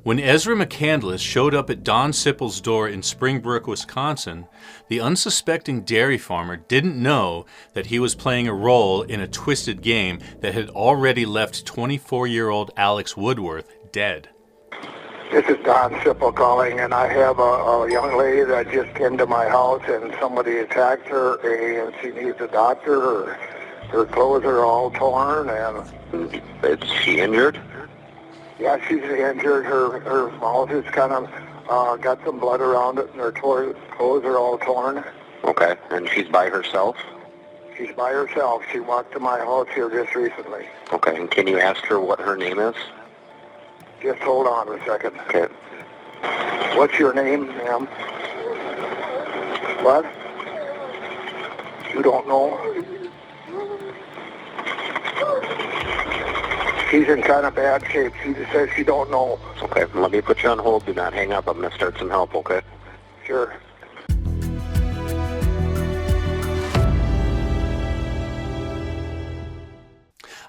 When Ezra McCandless showed up at Don Sippel's door in Springbrook, Wisconsin, the unsuspecting dairy farmer didn't know that he was playing a role in a twisted game that had already left 24-year-old Alex Woodworth dead. This is Don Sippel calling, and I have a young lady that just came to my house, and somebody attacked her, and she needs a doctor. Her clothes are all torn, and... Is she injured? Yeah, she's injured. Her mouth is kind of got some blood around it, and her clothes are all torn. Okay, and she's by herself? She's by herself. She walked to my house here just recently. Okay, and can you ask her what her name is? Just hold on a second. Okay. What's your name, ma'am? What? You don't know? She's in kind of bad shape. She just says she don't know. Okay, let me put you on hold. Do not hang up. I'm going to start some help, okay? Sure.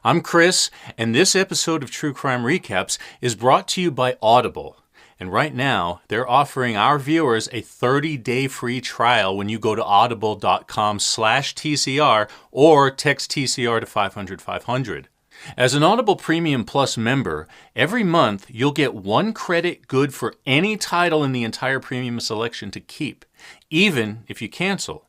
I'm Chris, and this episode of True Crime Recaps is brought to you by Audible. And right now, they're offering our viewers a 30-day free trial when you go to audible.com/TCR or text TCR to 500-500. As an Audible Premium Plus member, every month you'll get 1 credit good for any title in the entire premium selection to keep, even if you cancel.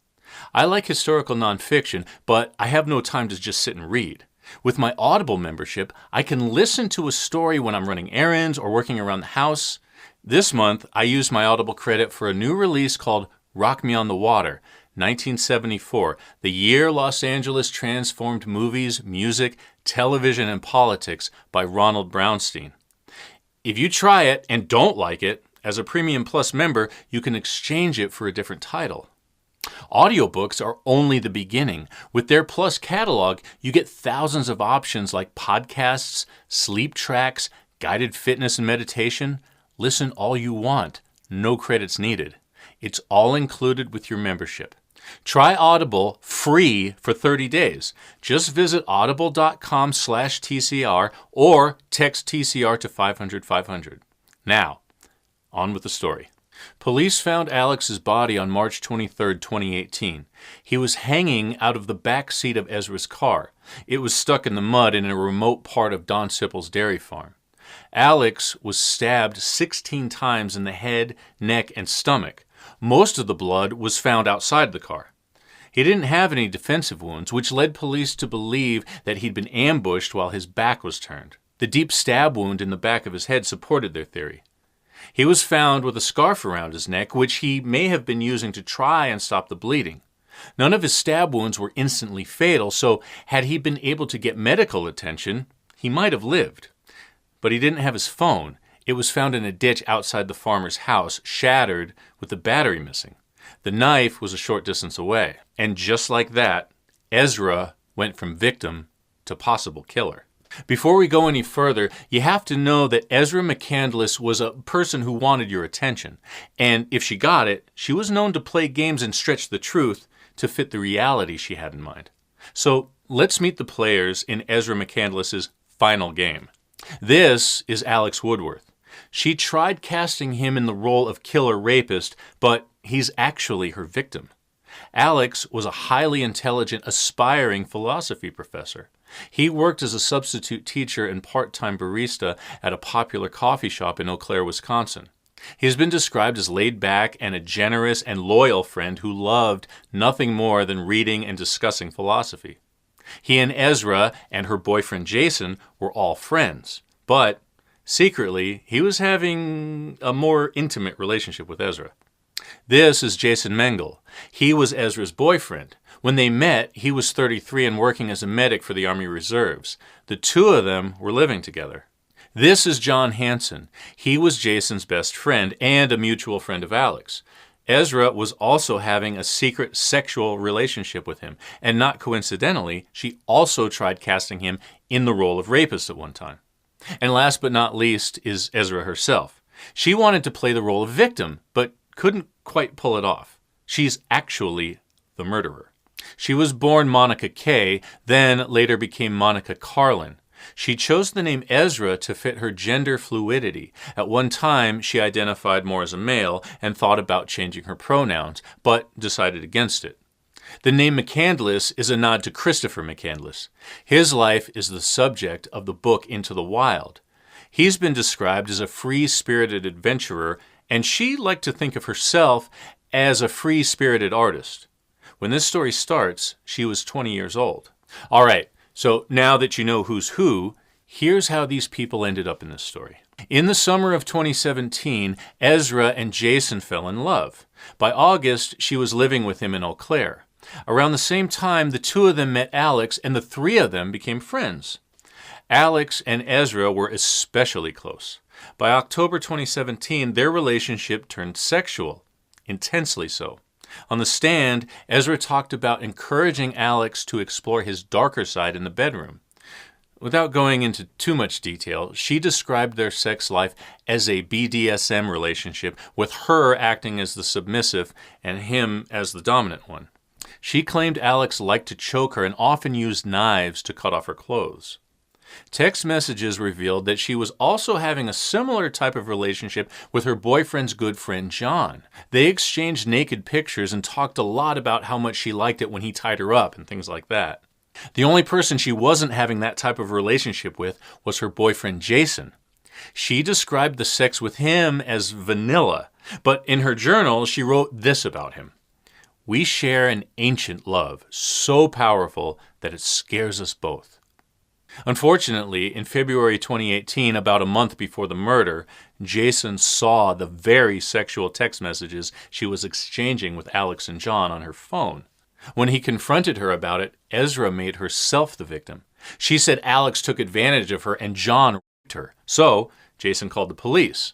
I like historical nonfiction, but I have no time to just sit and read. With my Audible membership, I can listen to a story when I'm running errands or working around the house. This month, I used my Audible credit for a new release called Rock Me on the Water, 1974, the year Los Angeles transformed movies, music, television, and politics by Ronald Brownstein. If you try it and don't like it, as a Premium Plus member, you can exchange it for a different title. Audiobooks are only the beginning. With their Plus catalog, you get thousands of options like podcasts, sleep tracks, guided fitness and meditation. Listen all you want. No credits needed. It's all included with your membership. Try Audible free for 30 days. Just visit audible.com/TCR or text TCR to 500-500. Now, on with the story. Police found Alex's body on March 23, 2018. He was hanging out of the back seat of Ezra's car. It was stuck in the mud in a remote part of Don Sippel's dairy farm. Alex was stabbed 16 times in the head, neck, and stomach. Most of the blood was found outside the car. He didn't have any defensive wounds, which led police to believe that he'd been ambushed while his back was turned. The deep stab wound in the back of his head supported their theory. He was found with a scarf around his neck, which he may have been using to try and stop the bleeding. None of his stab wounds were instantly fatal, so had he been able to get medical attention, he might have lived. But he didn't have his phone. It was found in a ditch outside the farmer's house, shattered with the battery missing. The knife was a short distance away. And just like that, Ezra went from victim to possible killer. Before we go any further, you have to know that Ezra McCandless was a person who wanted your attention. And if she got it, she was known to play games and stretch the truth to fit the reality she had in mind. So let's meet the players in Ezra McCandless's final game. This is Alex Woodworth. She tried casting him in the role of killer rapist, but he's actually her victim. Alex was a highly intelligent, aspiring philosophy professor. He worked as a substitute teacher and part-time barista at a popular coffee shop in Eau Claire, Wisconsin. He has been described as laid-back and a generous and loyal friend who loved nothing more than reading and discussing philosophy. He and Ezra and her boyfriend Jason were all friends, but secretly, he was having a more intimate relationship with Ezra. This is Jason Mengel. He was Ezra's boyfriend. When they met, he was 33 and working as a medic for the Army Reserves. The two of them were living together. This is John Hansen. He was Jason's best friend and a mutual friend of Alex. Ezra was also having a secret sexual relationship with him, and not coincidentally, she also tried casting him in the role of rapist at one time. And last but not least is Ezra herself. She wanted to play the role of victim, but couldn't quite pull it off. She's actually the murderer. She was born Monica Kay, then later became Monica Carlin. She chose the name Ezra to fit her gender fluidity. At one time, she identified more as a male and thought about changing her pronouns, but decided against it. The name McCandless is a nod to Christopher McCandless. His life is the subject of the book Into the Wild. He's been described as a free-spirited adventurer, and she liked to think of herself as a free-spirited artist. When this story starts, she was 20 years old. All right, so now that you know who's who, here's how these people ended up in this story. In the summer of 2017, Ezra and Jason fell in love. By August, she was living with him in Eau Claire. Around the same time, the two of them met Alex, and the three of them became friends. Alex and Ezra were especially close. By October 2017, their relationship turned sexual, intensely so. On the stand, Ezra talked about encouraging Alex to explore his darker side in the bedroom. Without going into too much detail, she described their sex life as a BDSM relationship, with her acting as the submissive and him as the dominant one. She claimed Alex liked to choke her and often used knives to cut off her clothes. Text messages revealed that she was also having a similar type of relationship with her boyfriend's good friend John. They exchanged naked pictures and talked a lot about how much she liked it when he tied her up and things like that. The only person she wasn't having that type of relationship with was her boyfriend Jason. She described the sex with him as vanilla, but in her journal she wrote this about him. "We share an ancient love, so powerful that it scares us both." Unfortunately, in February 2018, about a month before the murder, Jason saw the very sexual text messages she was exchanging with Alex and John on her phone. When he confronted her about it, Ezra made herself the victim. She said Alex took advantage of her and John raped her. So, Jason called the police.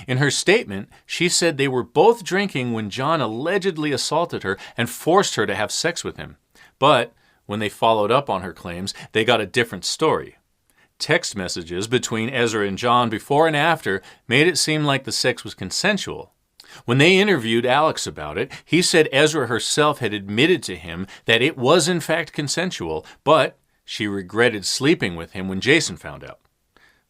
In her statement, she said they were both drinking when John allegedly assaulted her and forced her to have sex with him. But when they followed up on her claims, they got a different story. Text messages between Ezra and John before and after made it seem like the sex was consensual. When they interviewed Alex about it, he said Ezra herself had admitted to him that it was in fact consensual, but she regretted sleeping with him when Jason found out.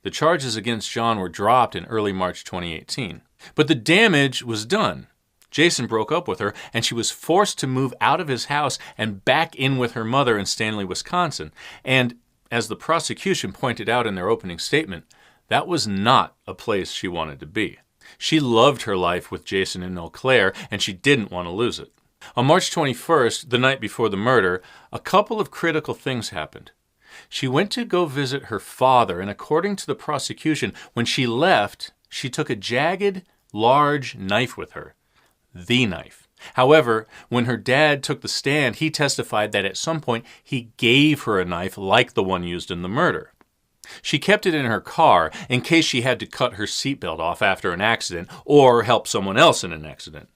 The charges against John were dropped in early March 2018. But the damage was done. Jason broke up with her, and she was forced to move out of his house and back in with her mother in Stanley, Wisconsin. And, as the prosecution pointed out in their opening statement, that was not a place she wanted to be. She loved her life with Jason in Eau Claire, and she didn't want to lose it. On March 21st, the night before the murder, a couple of critical things happened. She went to go visit her father, and according to the prosecution, when she left, she took a jagged, large knife with her. The knife. However, when her dad took the stand, he testified that at some point he gave her a knife like the one used in the murder. She kept it in her car in case she had to cut her seatbelt off after an accident or help someone else in an accident.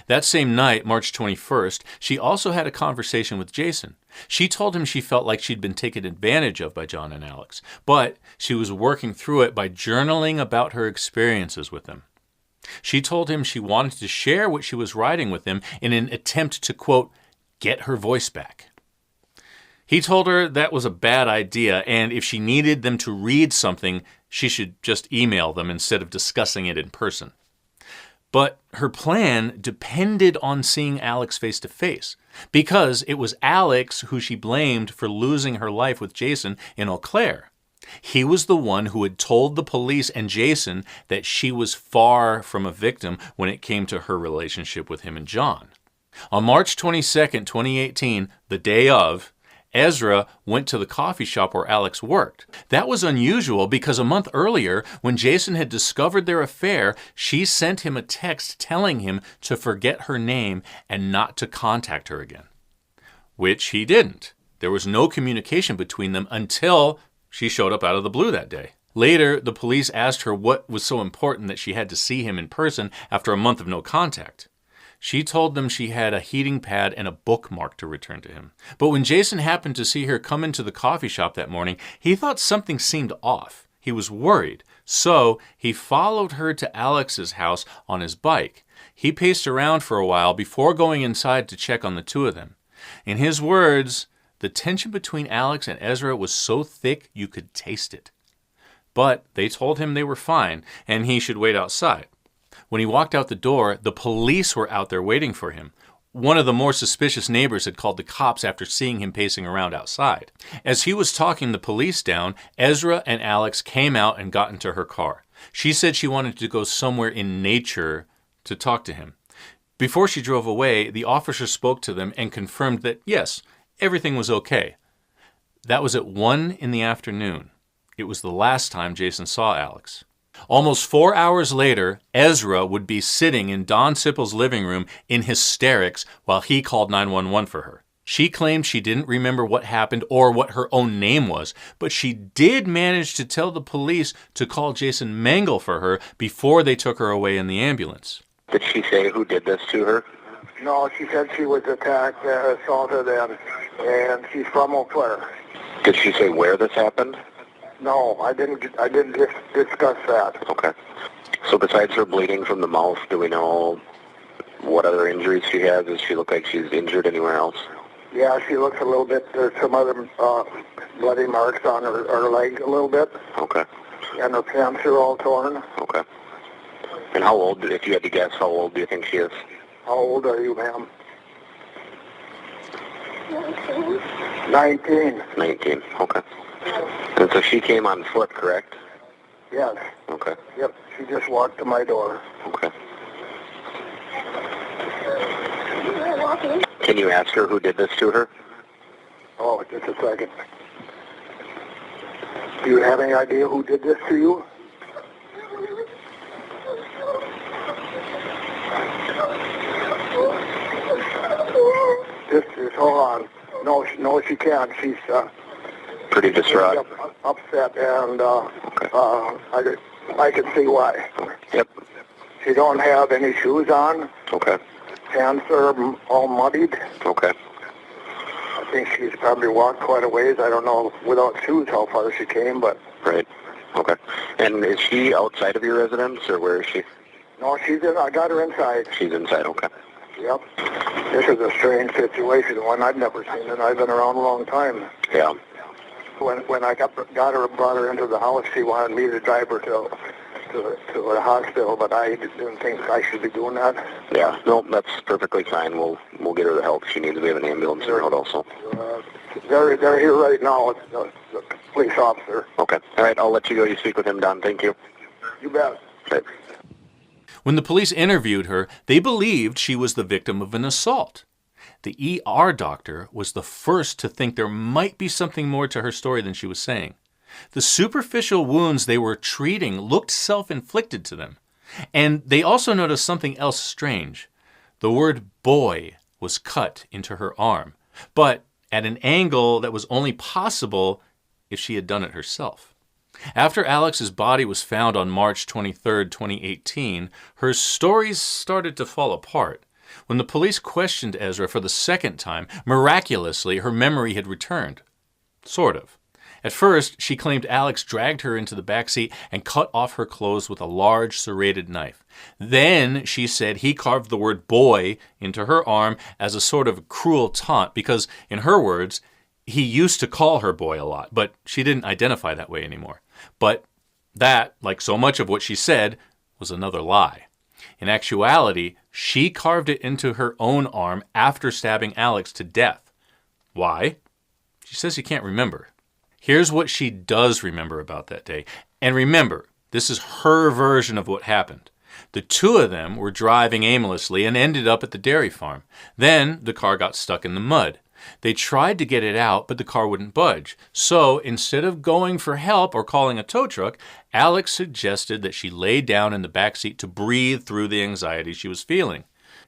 That same night, March 21st, she also had a conversation with Jason. She told him she felt like she'd been taken advantage of by John and Alex, but she was working through it by journaling about her experiences with them. She told him she wanted to share what she was writing with him in an attempt to, quote, get her voice back. He told her that was a bad idea, and if she needed them to read something, she should just email them instead of discussing it in person. But her plan depended on seeing Alex face to face, because it was Alex who she blamed for losing her life with Jason in Eau Claire. He was the one who had told the police and Jason that she was far from a victim when it came to her relationship with him and John. On March 22nd, 2018, the day of, Ezra went to the coffee shop where Alex worked. That was unusual because a month earlier, when Jason had discovered their affair, she sent him a text telling him to forget her name and not to contact her again. Which he didn't. There was no communication between them until she showed up out of the blue that day. Later, the police asked her what was so important that she had to see him in person after a month of no contact. She told them she had a heating pad and a bookmark to return to him. But when Jason happened to see her come into the coffee shop that morning, he thought something seemed off. He was worried. So he followed her to Alex's house on his bike. He paced around for a while before going inside to check on the two of them. In his words, The tension between Alex and Ezra was so thick you could taste it. But they told him they were fine and he should wait outside. When he walked out the door, the police were out there waiting for him. One of the more suspicious neighbors had called the cops after seeing him pacing around outside. As he was talking the police down, Ezra and Alex came out and got into her car. She said she wanted to go somewhere in nature to talk to him. Before she drove away, the officer spoke to them and confirmed that, yes, everything was okay. That was at 1 in the afternoon. It was the last time Jason saw Alex. Almost 4 hours later, Ezra would be sitting in Don Sippel's living room in hysterics while he called 911 for her. She claimed she didn't remember what happened or what her own name was, but she did manage to tell the police to call Jason Mangle for her before they took her away in the ambulance. Did she say who did this to her? No, she said she was attacked, assaulted, and she's from Eau Claire. Did she say where this happened? No, I didn't discuss that. Okay. So besides her bleeding from the mouth, do we know what other injuries she has? Does she look like she's injured anywhere else? Yeah, she looks a little bit, there's some other bloody marks on her leg a little bit. Okay. And her pants are all torn. Okay. And how old, if you had to guess, how old do you think she is? How old are you, ma'am? 19. 19, okay. And so she came on foot, correct? Yes. Okay. Yep, she just walked to my door. Okay. Can you ask her who did this to her? Oh, just a second. Do you have any idea who did this to you? Just hold on. No, she can't. She's pretty distraught. Upset, and Okay. I can see why. Yep. She don't have any shoes on. Okay. Pants are all muddied. Okay. I think she's probably walked quite a ways. I don't know without shoes how far she came, but... Right. Okay. And is she outside of your residence, or where is she? No, she's in. I got her inside. She's inside, okay. Yep. This is a strange situation, one I've never seen, and I've been around a long time. Yeah. When I got her and brought her into the house, she wanted me to drive her to the hospital, but I didn't think I should be doing that. Yeah. No, that's perfectly fine. We'll get her the help she needs. We have an ambulance in route also. They're here right now. It's the police officer. Okay. All right. I'll let you go. You speak with him, Don. Thank you. You bet. Right. When the police interviewed her, they believed she was the victim of an assault. The ER doctor was the first to think there might be something more to her story than she was saying. The superficial wounds they were treating looked self-inflicted to them. And they also noticed something else strange. The word boy was cut into her arm, but at an angle that was only possible if she had done it herself. After Alex's body was found on March 23, 2018, her stories started to fall apart. When the police questioned Ezra for the second time, miraculously, her memory had returned. Sort of. At first, she claimed Alex dragged her into the backseat and cut off her clothes with a large serrated knife. Then she said he carved the word boy into her arm as a sort of cruel taunt because, in her words, he used to call her boy a lot, but she didn't identify that way anymore. But that, like so much of what she said, was another lie. In actuality, she carved it into her own arm after stabbing Alex to death. Why? She says she can't remember. Here's what she does remember about that day. And remember, this is her version of what happened. The two of them were driving aimlessly and ended up at the dairy farm. Then the car got stuck in the mud. They tried to get it out, but the car wouldn't budge. So instead of going for help or calling a tow truck, Alex suggested that she lay down in the backseat to breathe through the anxiety she was feeling.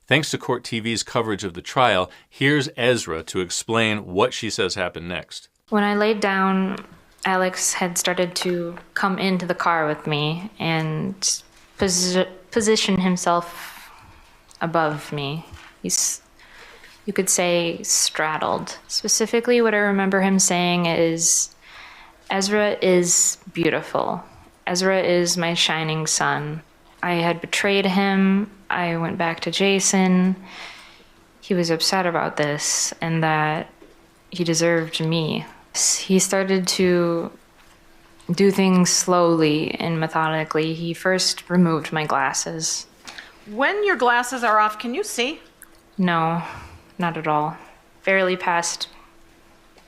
Thanks to Court TV's coverage of the trial, here's Ezra to explain what she says happened next. When I laid down, Alex had started to come into the car with me and position himself above me. He's, you could say, straddled. Specifically, what I remember him saying is, Ezra is beautiful. Ezra is my shining sun. I had betrayed him. I went back to Jason. He was upset about this, and that he deserved me. He started to do things slowly and methodically. He first removed my glasses. When your glasses are off, can you see? No, not at all. Barely past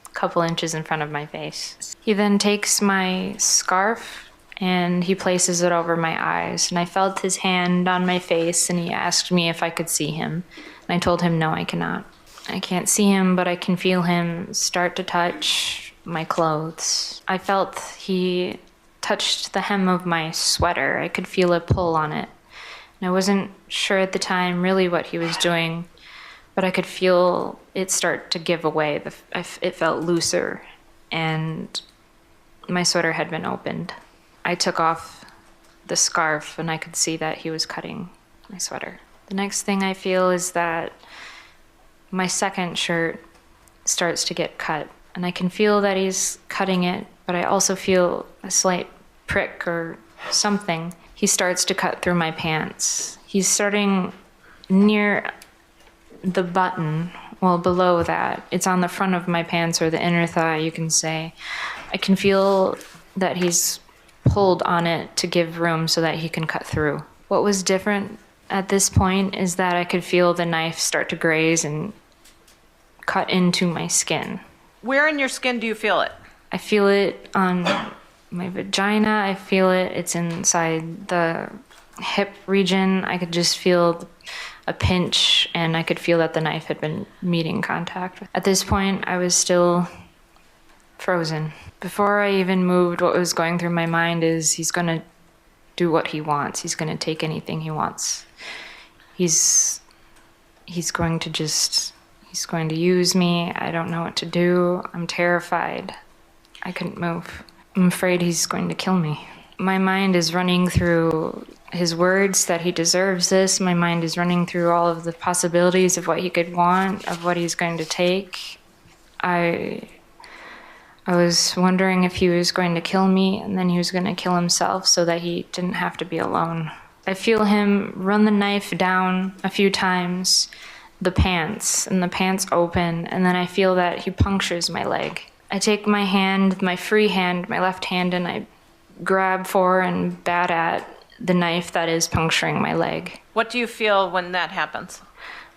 a couple inches in front of my face. He then takes my scarf and he places it over my eyes. And I felt his hand on my face and he asked me if I could see him. And I told him, no, I cannot. I can't see him, but I can feel him start to touch my clothes. I felt he touched the hem of my sweater. I could feel a pull on it. And I wasn't sure at the time really what he was doing, but I could feel it start to give away. It felt looser, and my sweater had been opened. I took off the scarf, and I could see that he was cutting my sweater. The next thing I feel is that my second shirt starts to get cut, and I can feel that he's cutting it, but I also feel a slight prick or something. He starts to cut through my pants. He's starting near the button, well, below that. It's on the front of my pants, or the inner thigh, you can say. I can feel that he's pulled on it to give room so that he can cut through. What was different at this point is that I could feel the knife start to graze and cut into my skin. Where in your skin do you feel it? I feel it on my vagina. I feel it. It's inside the hip region. I could just feel a pinch, and I could feel that the knife had been meeting contact. At this point, I was still frozen. Before I even moved, what was going through my mind is he's going to do what he wants. He's going to take anything he wants. He's going to use me. I don't know what to do. I'm terrified. I couldn't move. I'm afraid he's going to kill me. My mind is running through his words that he deserves this. My mind is running through all of the possibilities of what he could want, of what he's going to take. I was wondering if he was going to kill me and then he was going to kill himself so that he didn't have to be alone. I feel him run the knife down a few times, the pants, and the pants open, and then I feel that he punctures my leg. I take my hand, my free hand, my left hand, and I grab for and bat at the knife that is puncturing my leg. What do you feel when that happens?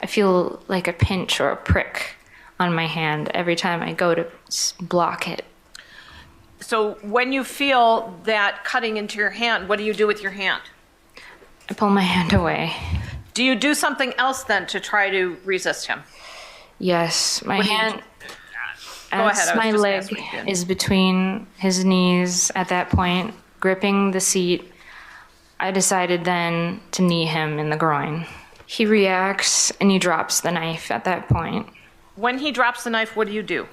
I feel like a pinch or a prick on my hand every time I go to block it. So when you feel that cutting into your hand, what do you do with your hand? I pull my hand away. Do you do something else then to try to resist him? Yes, my hand, Go ahead, as my leg is between his knees at that point, gripping the seat, I decided then to knee him in the groin. He reacts and he drops the knife at that point. When he drops the knife, what do you do?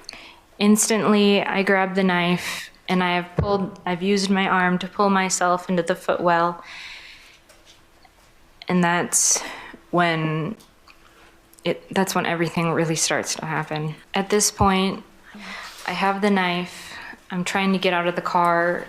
Instantly, I grab the knife and I've used my arm to pull myself into the footwell. And that's when everything really starts to happen. At this point, I have the knife. I'm trying to get out of the car.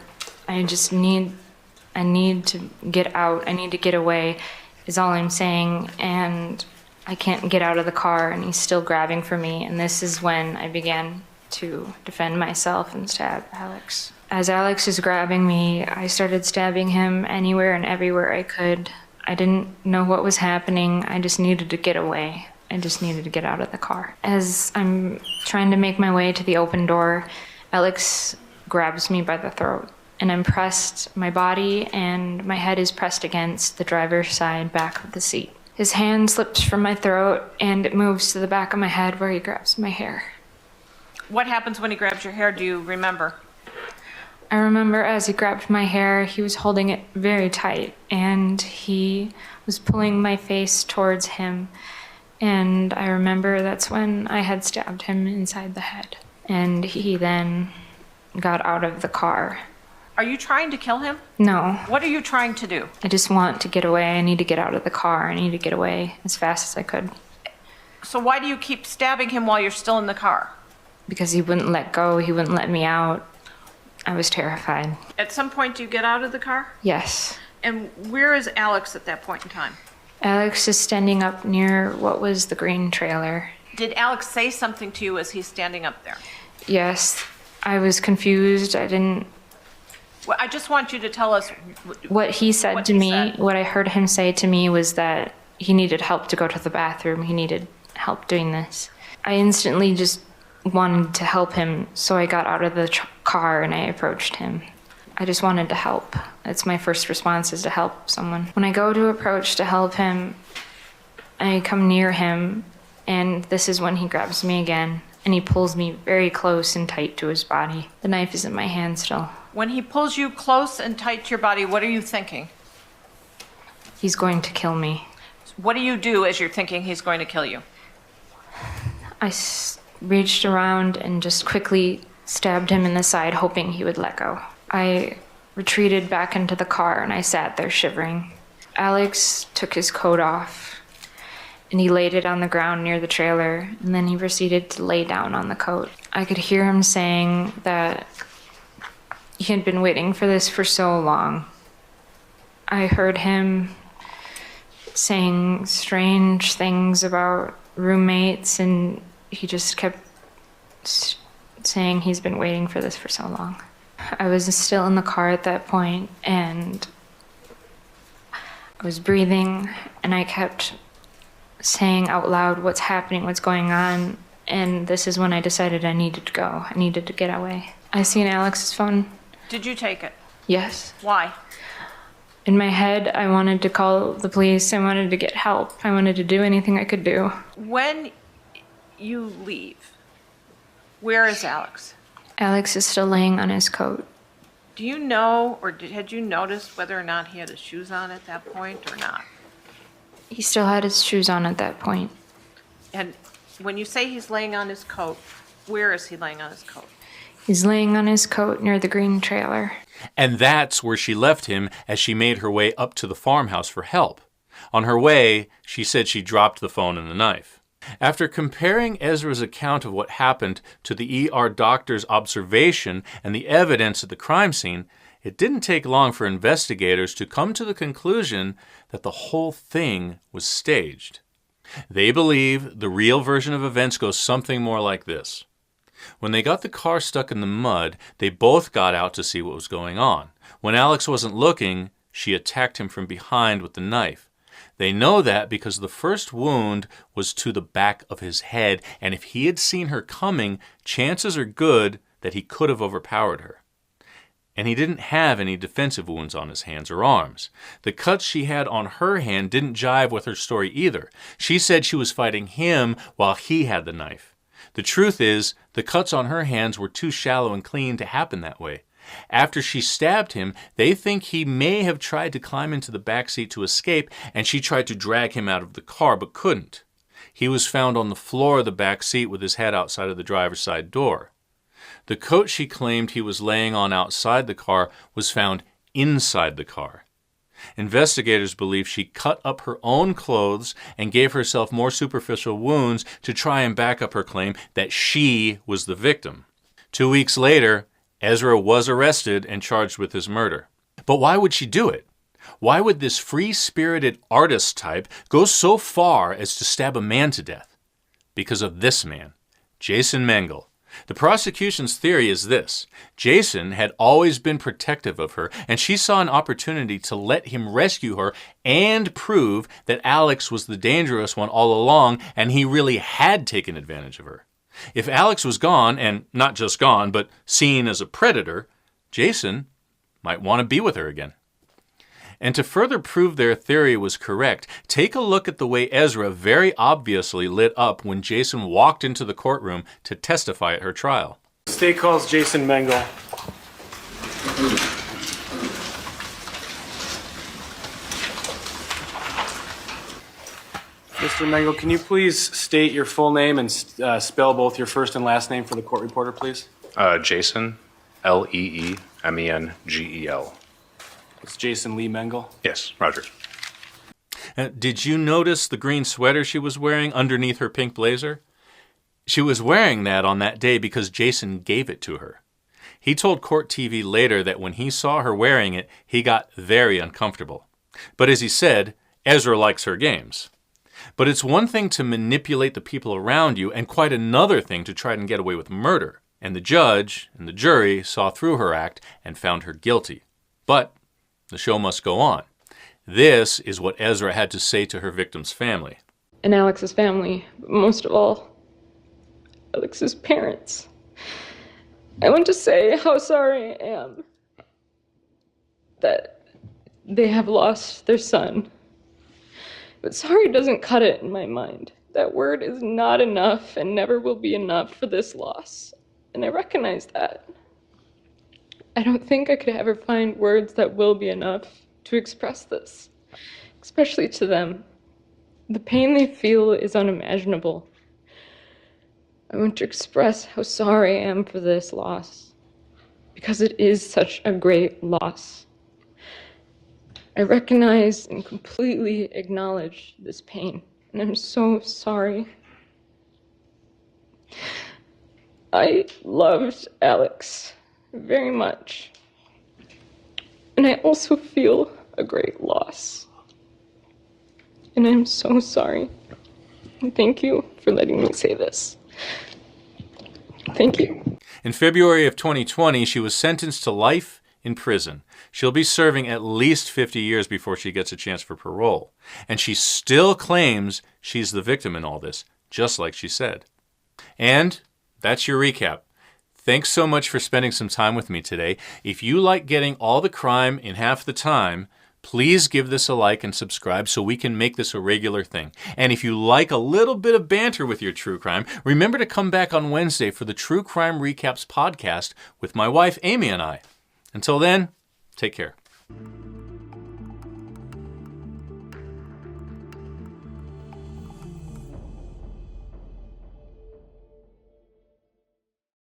I need to get out. I need to get away is all I'm saying. And I can't get out of the car and he's still grabbing for me. And this is when I began to defend myself and stab Alex. As Alex is grabbing me, I started stabbing him anywhere and everywhere I could. I didn't know what was happening. I just needed to get away. I just needed to get out of the car. As I'm trying to make my way to the open door, Alex grabs me by the throat. And I'm pressed, my body and my head is pressed against the driver's side back of the seat. His hand slips from my throat and it moves to the back of my head where he grabs my hair. What happens when he grabs your hair? Do you remember? I remember as he grabbed my hair, he was holding it very tight and he was pulling my face towards him. And I remember that's when I had stabbed him inside the head. And he then got out of the car. Are you trying to kill him? No. What are you trying to do? I just want to get away. I need to get out of the car. I need to get away as fast as I could. So why do you keep stabbing him while you're still in the car? Because he wouldn't let go. He wouldn't let me out. I was terrified. At some point, do you get out of the car? Yes. And where is Alex at that point in time? Alex is standing up near what was the green trailer. Did Alex say something to you as he's standing up there? Yes, I was confused. Well, I just want you to tell us What he said What to he me, said. what I heard him say to me was that he needed help to go to the bathroom. He needed help doing this. I instantly just wanted to help him, so I got out of the car and I approached him. I just wanted to help. That's my first response, is to help someone. When I go to approach to help him, I come near him, and this is when he grabs me again, and he pulls me very close and tight to his body. The knife is in my hand still. when he pulls you close and tight to your body, what are you thinking? He's going to kill me. What do you do as you're thinking he's going to kill you? I reached around and just quickly stabbed him in the side, hoping he would let go. I retreated back into the car and I sat there shivering. Alex took his coat off and he laid it on the ground near the trailer, and then he proceeded to lay down on the coat. I could hear him saying that he had been waiting for this for so long. I heard him saying strange things about roommates, and he just kept saying he's been waiting for this for so long. I was still in the car at that point, and I was breathing, and I kept saying out loud, what's happening, what's going on, and this is when I decided I needed to go. I needed to get away. I seen Alex's phone. Did you take it? Yes. Why? In my head, I wanted to call the police. I wanted to get help. I wanted to do anything I could do. When you leave, where is Alex? Alex is still laying on his coat. Do you know, or had you noticed whether or not he had his shoes on at that point or not? He still had his shoes on at that point. And when you say he's laying on his coat, where is he laying on his coat? He's laying on his coat near the green trailer. And that's where she left him as she made her way up to the farmhouse for help. On her way, she said she dropped the phone and the knife. After comparing Ezra's account of what happened to the ER doctor's observation and the evidence at the crime scene, it didn't take long for investigators to come to the conclusion that the whole thing was staged. They believe the real version of events goes something more like this. When they got the car stuck in the mud, they both got out to see what was going on. When Alex wasn't looking, she attacked him from behind with the knife. They know that because the first wound was to the back of his head, and if he had seen her coming, chances are good that he could have overpowered her. And he didn't have any defensive wounds on his hands or arms. The cuts she had on her hand didn't jive with her story either. She said she was fighting him while he had the knife. The truth is, the cuts on her hands were too shallow and clean to happen that way. After she stabbed him, they think he may have tried to climb into the back seat to escape, and she tried to drag him out of the car but couldn't. He was found on the floor of the back seat with his head outside of the driver's side door. The coat she claimed he was laying on outside the car was found inside the car. Investigators believe she cut up her own clothes and gave herself more superficial wounds to try and back up her claim that she was the victim. 2 weeks later, Ezra was arrested and charged with his murder. But why would she do it? Why would this free-spirited artist type go so far as to stab a man to death? Because of this man, Jason Mengel. The prosecution's theory is this. Jason had always been protective of her, and she saw an opportunity to let him rescue her and prove that Alex was the dangerous one all along, and he really had taken advantage of her. If Alex was gone, and not just gone, but seen as a predator, Jason might want to be with her again. And to further prove their theory was correct, take a look at the way Ezra very obviously lit up when Jason walked into the courtroom to testify at her trial. State calls Jason Mengel. Mr. Mengel, can you please state your full name and spell both your first and last name for the court reporter, please? Jason, Leemengel. It's Jason Lee Mengel. Yes, Roger. Did you notice the green sweater she was wearing underneath her pink blazer? She was wearing that on that day because Jason gave it to her. He told Court TV later that when he saw her wearing it, he got very uncomfortable. But as he said, Ezra likes her games. But it's one thing to manipulate the people around you and quite another thing to try and get away with murder. And the judge and the jury saw through her act and found her guilty. But the show must go on. This is what Ezra had to say to her victim's family. And Alex's family, but most of all, Alex's parents. I want to say how sorry I am that they have lost their son. But sorry doesn't cut it in my mind. That word is not enough and never will be enough for this loss. And I recognize that. I don't think I could ever find words that will be enough to express this, especially to them. The pain they feel is unimaginable. I want to express how sorry I am for this loss, because it is such a great loss. I recognize and completely acknowledge this pain, and I'm so sorry. I loved Alex very much, and I also feel a great loss. And I'm so sorry. And thank you for letting me say this. Thank you. In February of 2020, she was sentenced to life in prison. She'll be serving at least 50 years before she gets a chance for parole. And she still claims she's the victim in all this, just like she said. And that's your recap. Thanks so much for spending some time with me today. If you like getting all the crime in half the time, please give this a like and subscribe so we can make this a regular thing. And if you like a little bit of banter with your true crime, remember to come back on Wednesday for the True Crime Recaps podcast with my wife, Amy, and I. Until then, take care.